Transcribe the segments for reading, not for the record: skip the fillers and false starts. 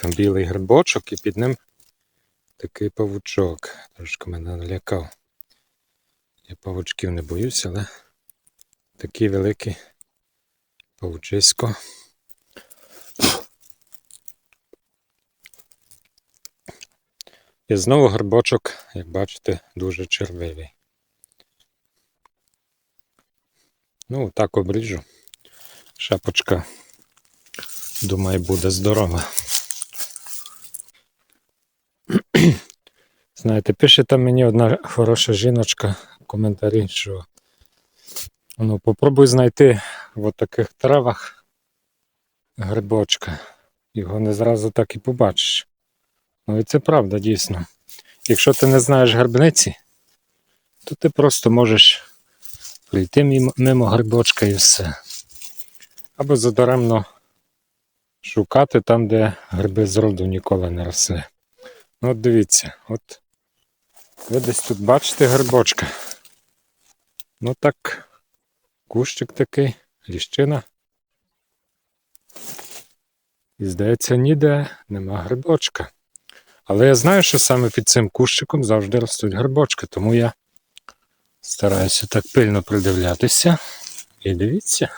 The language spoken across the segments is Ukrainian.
Білий грибочок і під ним такий павучок. Трошки мене налякав. Я павучків не боюсь, але такий великий павучисько. І знову грибочок, як бачите, дуже червивий. Ну, так обріжу. Шапочка, думаю, буде здорова. Знаєте, пише там мені одна хороша жіночка в коментарі, що ну, попробуй знайти в таких травах грибочка. Його не зразу так і побачиш. Ну і це правда, дійсно. Якщо ти не знаєш грибниці, то ти просто можеш прийти мимо грибочка і все. Або задаремно шукати там, де гриби зроду ніколи не росли. Ну от дивіться, от ви десь тут бачите грибочка. Ну так, кущик такий, ліщина. І здається, ніде нема грибочка. Але я знаю, що саме під цим кущиком завжди ростуть грибочки, тому я стараюся так пильно придивлятися. І дивіться,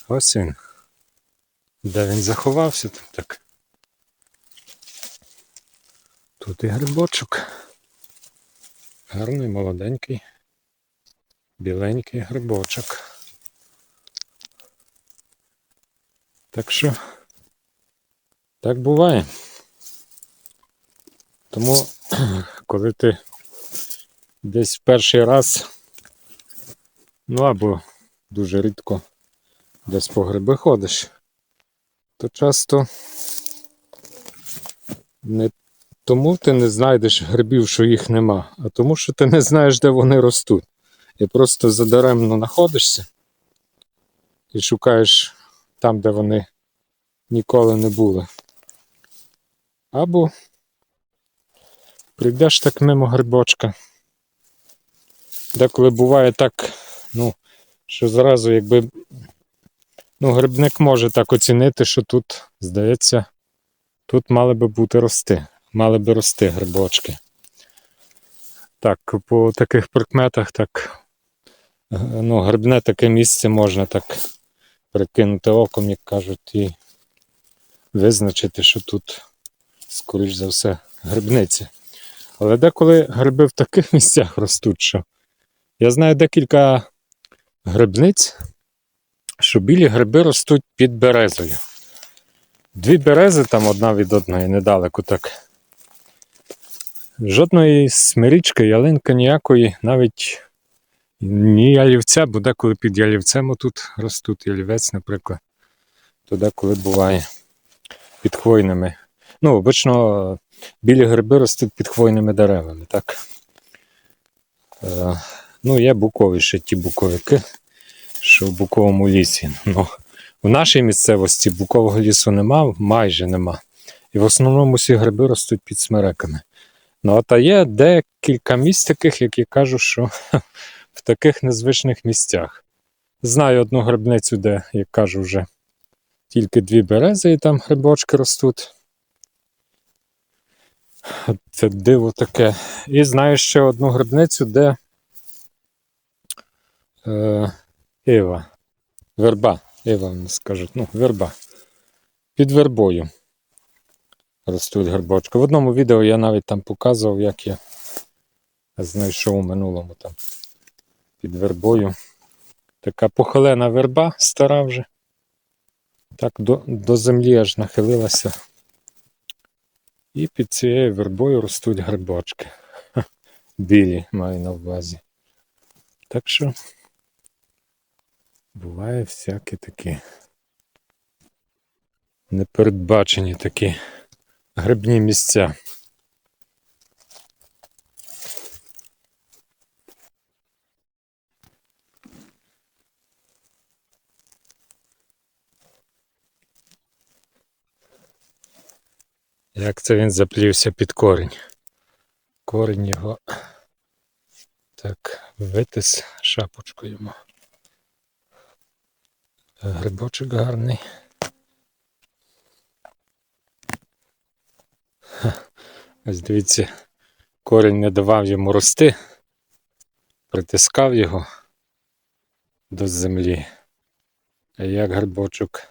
ось він. Де він заховався там так. Тут і грибочок. Гарний, молоденький, біленький грибочок. Так що, так буває. Тому, коли ти десь в перший раз, ну або дуже рідко десь по гриби ходиш, то часто не тому ти не знайдеш грибів, що їх нема, а тому, що ти не знаєш, де вони ростуть. І просто задаремно знаходишся і шукаєш там, де вони ніколи не були. Або прийдеш так мимо грибочка. Деколи буває так, ну, що зразу якби, ну, грибник може так оцінити, що тут, здається, тут мали би бути рости. Мали би рости грибочки. Так, по таких прикметах, так, ну, грибне таке місце можна так прикинути оком, як кажуть, і визначити, що тут, скоріш за все, грибниця. Але деколи гриби в таких місцях ростуть, що я знаю декілька грибниць, що білі гриби ростуть під березою. Дві берези там одна від одної, недалеко так. Жодної смирічки, ялинки ніякої, навіть ні ялівця, бо деколи під ялівцем отут ростуть, ялівець, наприклад, то деколи буває під хвойними. Ну, обично білі гриби ростуть під хвойними деревами, так. Ну, є букові ще ті буковики, що в буковому лісі. Ну, в нашій місцевості букового лісу нема, майже нема. І в основному всі гриби ростуть під смереками. Ну, а є декілька місць таких, які кажуть, що в таких незвичних місцях. Знаю одну грибницю, де, як кажу, вже тільки дві берези і там грибочки ростуть. Це диво таке. І знаю ще одну грибницю, де верба, скажуть, ну, верба. Під вербою ростуть грибочки. В одному відео я навіть там показував, як я знайшов у минулому там під вербою. Така похилена верба, стара вже. Так до землі аж нахилилася. І під цією вербою ростуть грибочки. Білі, маю на увазі. Так що буває всякі такі непередбачені такі грибні місця. Як це він заплівся під корінь. Корінь його так витис, шапочку йому. Грибочок гарний. Ось дивіться, корінь не давав йому рости, притискав його до землі. А як грибочок,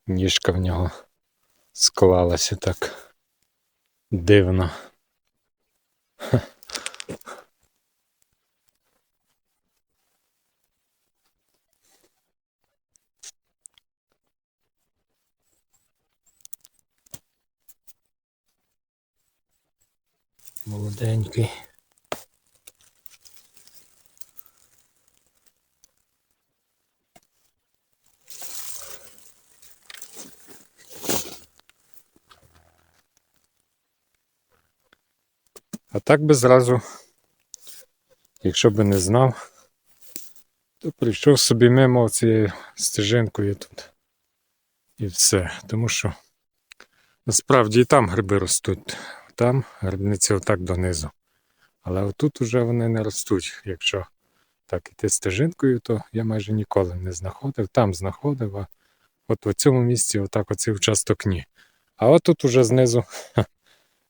ніжка в нього склалася так дивно. Молоденький. А так би зразу, якщо би не знав, то прийшов собі мимо цією стежинкою тут. І все. Тому що насправді і там гриби ростуть. Там грибниці отак донизу. Але отут уже вони не ростуть. Якщо так іти стежинкою, то я майже ніколи не знаходив. Там знаходив, а от в цьому місці отак оцей участок ні. А от тут уже знизу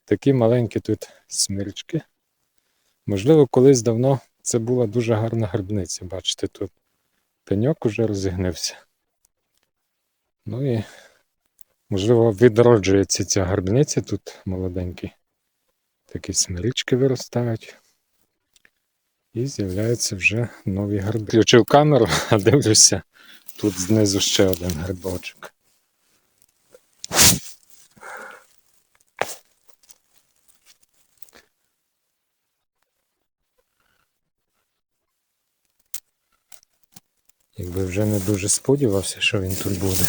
такі маленькі тут смирічки. Можливо, колись давно це була дуже гарна грибниця. Бачите, тут пеньок уже розігнився. Ну і, можливо, відроджується ця грибниця тут молоденькі. Такі смирічки виростають. І з'являються вже нові гриби. Включив камеру, а дивлюся, тут знизу ще один грибочок. Якби вже не дуже сподівався, що він тут буде.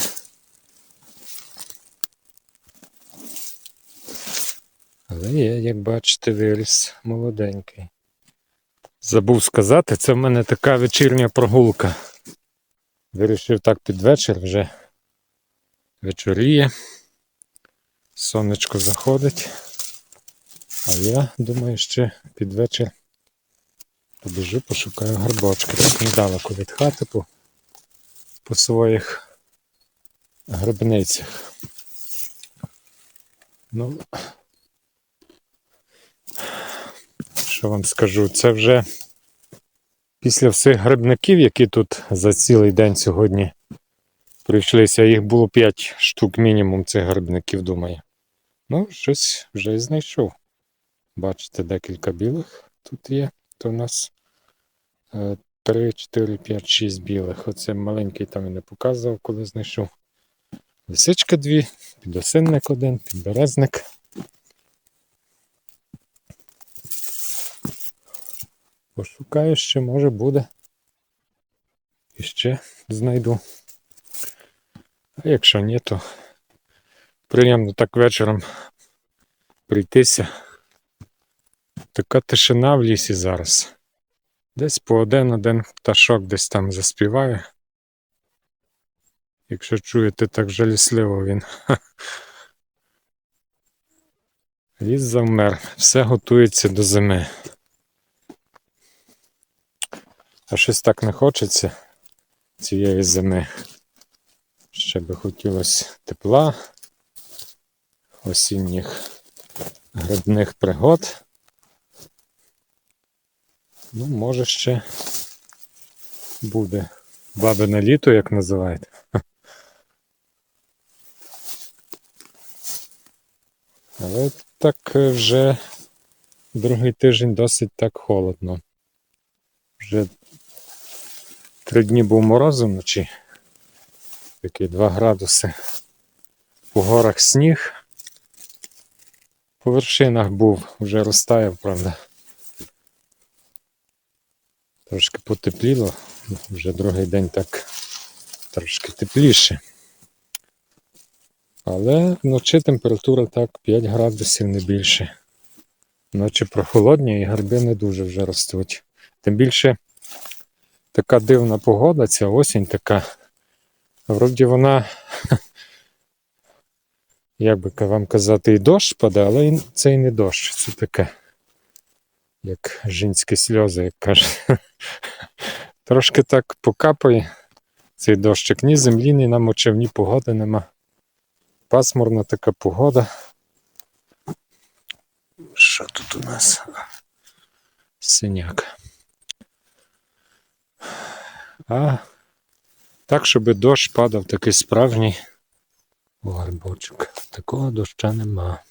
Але є, як бачите, виріс молоденький. Забув сказати, це в мене така вечірня прогулка. Вирішив так під вечір, вже вечоріє. Сонечко заходить. А я думаю, ще під вечір побіжу, пошукаю грибочки. Так недалеко від хати по своїх грибницях. Ну, що вам скажу, це вже після всіх грибників, які тут за цілий день сьогодні прийшлися, їх було 5 штук мінімум цих грибників, думаю. Ну, щось вже і знайшов. Бачите, декілька білих тут є. То у нас 3, 4, 5, 6 білих. Оце маленький там і не показував, коли знайшов. Лисичка 2, підосинник 1, підберезник. Пошукаю ще, може буде. І ще знайду. А якщо ні, то приємно так вечором прийтися. Така тишина в лісі зараз. Десь по один пташок десь там заспіває. Якщо чуєте, так жалісливо він. Ліс завмер, все готується до зими. А щось так не хочеться цієї зими. Ще би хотілося тепла, осінніх грибних пригод. Ну, може ще буде бабине літо, як називають. Але так вже другий тиждень досить так холодно. Вже 3 дні був мороз вночі. Такі 2 градуси. По горах сніг. По вершинах був, вже розтаяв, правда. Трошки потепліло, вже другий день так трошки тепліше. Але вночі температура так 5 градусів, не більше. Ночі прохолодні і гриби не дуже вже ростуть. Тим більше така дивна погода, ця осінь така. Вроді вона, як би вам казати, і дощ паде, але це і не дощ. Це таке, як жінські сльози, як кажуть. Трошки так покапає цей дощик. Ні землі не намочив, ні погоди нема. пасмурна така погода. Що тут у нас? Синяк. А так, щоб дощ падав, такий справжній горбочок. Такого доща нема.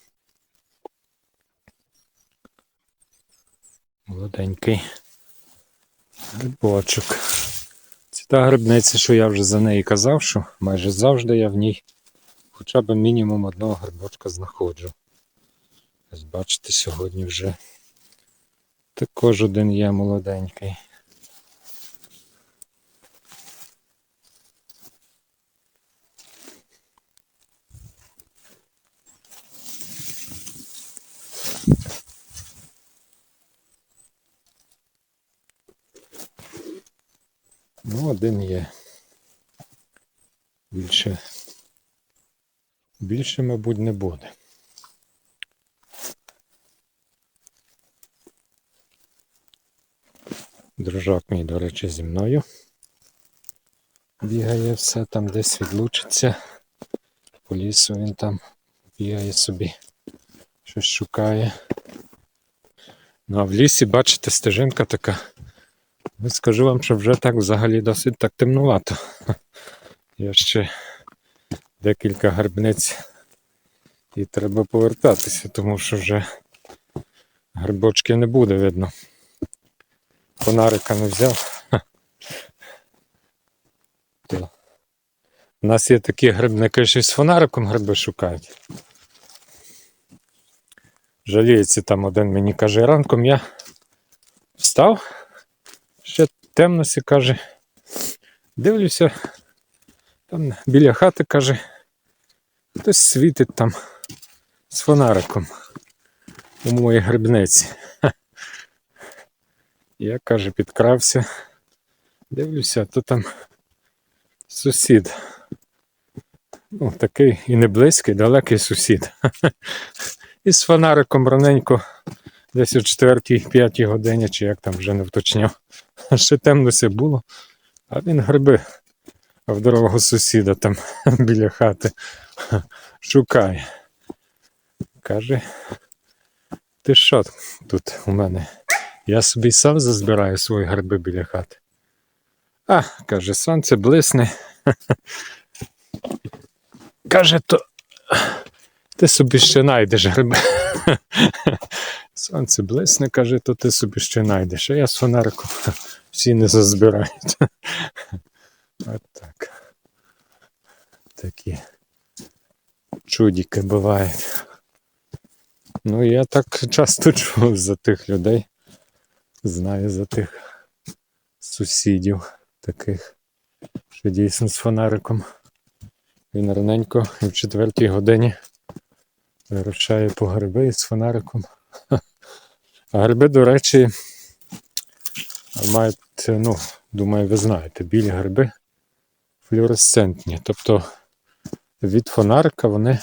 Молоденький грибочок. Це та грибниця, що я вже за неї казав, що майже завжди я в ній хоча б мінімум одного грибочка знаходжу. Ось бачите, сьогодні вже також один є молоденький. Ну, один є. Більше, мабуть, не буде. Дружок мій, до речі, зі мною. Бігає все, там десь відлучиться. По лісу він там бігає собі, щось шукає. Ну а в лісі, бачите, стежинка така. Ну, скажу вам, що вже так взагалі досить так темнувато. Я ще декілька грибниць і треба повертатися, тому що вже грибочки не буде видно. Фонарика не взяв. У нас є такі грибники, що з фонариком гриби шукають. Жаліється там один, мені каже, ранком я встав, ще темності, каже, дивлюся, там біля хати, каже, хтось світить там з фонариком у моїй грибниці. Я, каже, підкрався, дивлюся, то там сусід. Ну, такий і не близький, далекий сусід. І з фонариком раненько, десь о 4-5 годині, чи як там вже не вточняв. Ще темнося було, а він гриби в дорогу сусіда там біля хати шукає. Каже, ти що тут у мене? Я собі сам зазбираю свої гриби біля хати. А, каже, сонце блисне. Каже, то ти собі ще знайдеш гриби. Сонце блисне, каже, то ти собі ще знайдеш. А я з фонариком всі не зазбирають. От так. Такі чудики бувають. Ну, я так часто чув за тих людей. Знаю за тих сусідів таких, що дійсно з фонариком. Він раненько і в 4-й годині вирушає по гриби з фонариком. А гриби, до речі, мають, ну, думаю, ви знаєте, білі гриби флюоресцентні. Тобто від фонарика вони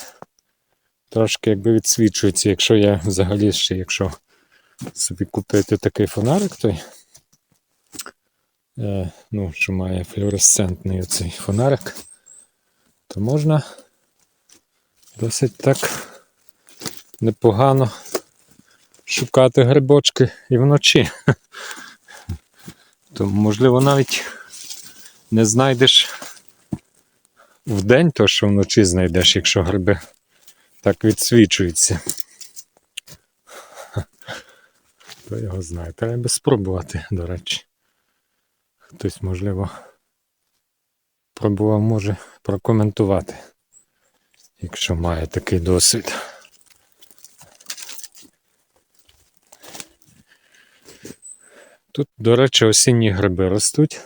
трошки якби відсвічуються. Якщо я взагалі ще, якщо собі купити такий фонарик, той, ну, що має флюоресцентний оцей фонарик, то можна досить так непогано шукати грибочки і вночі. То, можливо, навіть не знайдеш вдень то, що вночі знайдеш, якщо гриби так відсвічуються. Хто його знає. Треба спробувати, до речі. Хтось, можливо, пробував, може прокоментувати, якщо має такий досвід. Тут, до речі, осінні гриби ростуть,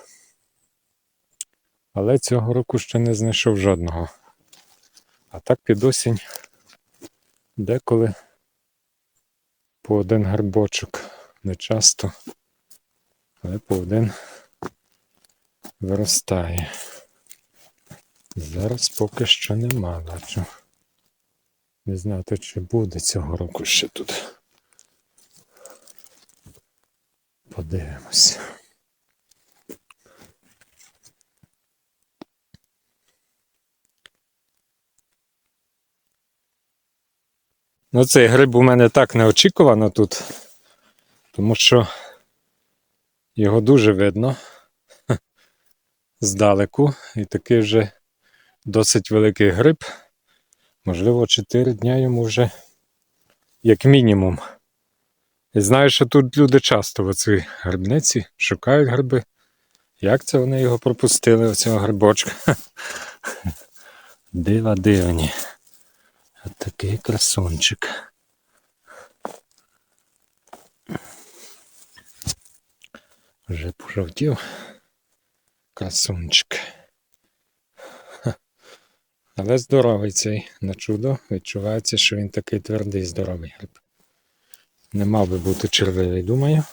але цього року ще не знайшов жодного. А так під осінь деколи по один грибочок. Не часто, але по один виростає. Зараз поки що нема, бачу. Не знаю, чи буде цього року ще тут. Подивимось. Ну, цей гриб у мене так неочікувано тут, тому що його дуже видно здалеку. І такий вже досить великий гриб. Можливо, 4 дня йому вже як мінімум. І знаю, що тут люди часто в цій грибниці шукають гриби. Як це вони його пропустили, оцього грибочка? Дива дивні. Ось такий красунчик. Вже пожовтів. Красунчик. Але здоровий цей, на чудо. Відчувається, що він такий твердий, здоровий гриб. Не мав би бути червивий, думаю.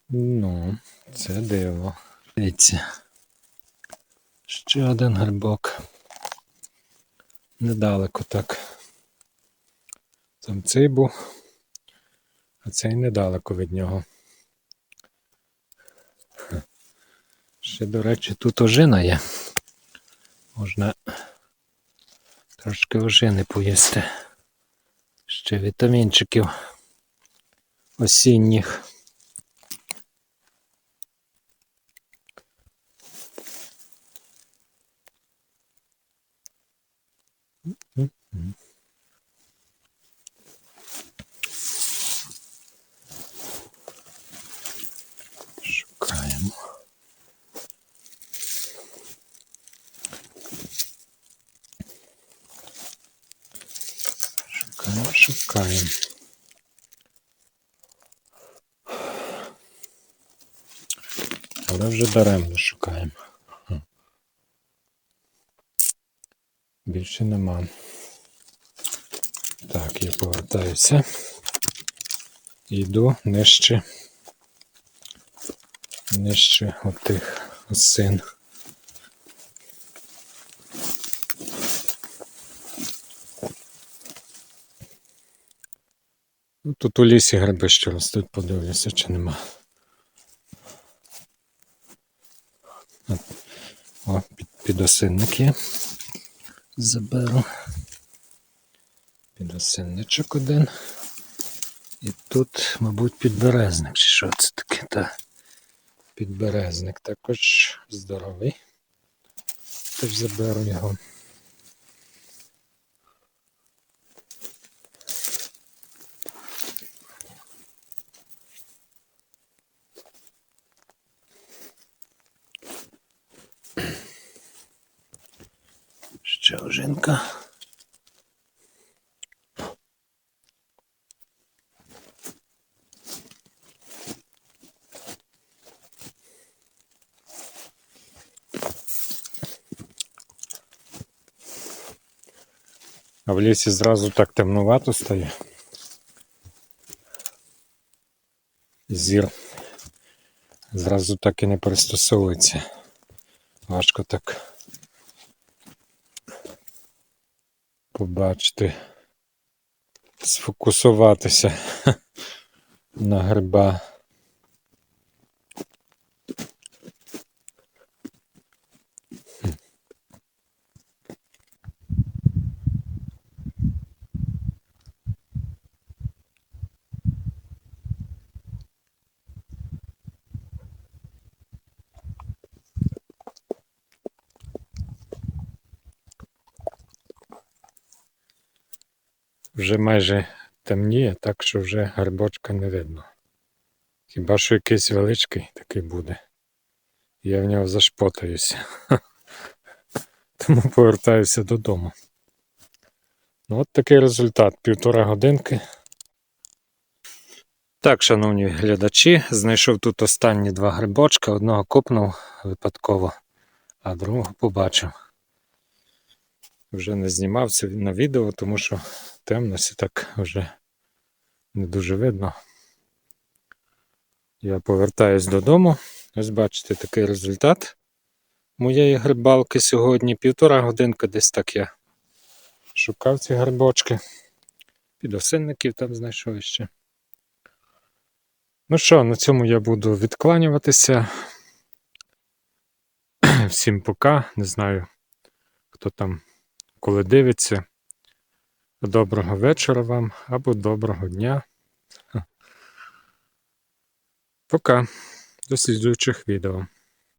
Ну, це диво. Дивіться. Ще один грибок. Недалеко так. Там цей був, а цей недалеко від нього. Ще, до речі, тут ожина є. Можна трошки ожини поїсти. Ще вітамінчиків осінніх. Шукаємо. Шукаємо. Але вже даремно шукаємо. Більше нема. Так, я повертаюся. Йду нижче отих осин. Ну, тут у лісі гриби ще ростуть, подивлюся, чи нема. О, підосинник є. Заберу. Підосинничок один. І тут, мабуть, підберезник, чи що це таке? Та підберезник також здоровий. Теж заберу його. Ще ожинка. А в лісі зразу так темнувато стає. Зір зразу так і не пристосовується. Важко так побачити, сфокусуватися на гриба. Вже майже темніє, так що вже грибочка не видно. Хіба що якийсь величкий такий буде. Я в нього зашпотаюся. Тому повертаюся додому. Ну, от такий результат. 1,5 годинки. Так, шановні глядачі, знайшов тут останні 2 грибочка. Одного копнув випадково, а другого побачив. Вже не знімав це на відео, тому що темно, все так вже не дуже видно. Я повертаюсь додому. Ось бачите, такий результат моєї грибалки сьогодні. 1,5 годинки десь так я шукав ці грибочки. Підосинників там знайшов ще. Ну що, на цьому я буду відкланюватися. Всім пока. Не знаю, хто там коли дивиться. Доброго вечора вам або доброго дня. Пока. До слідуючих відео.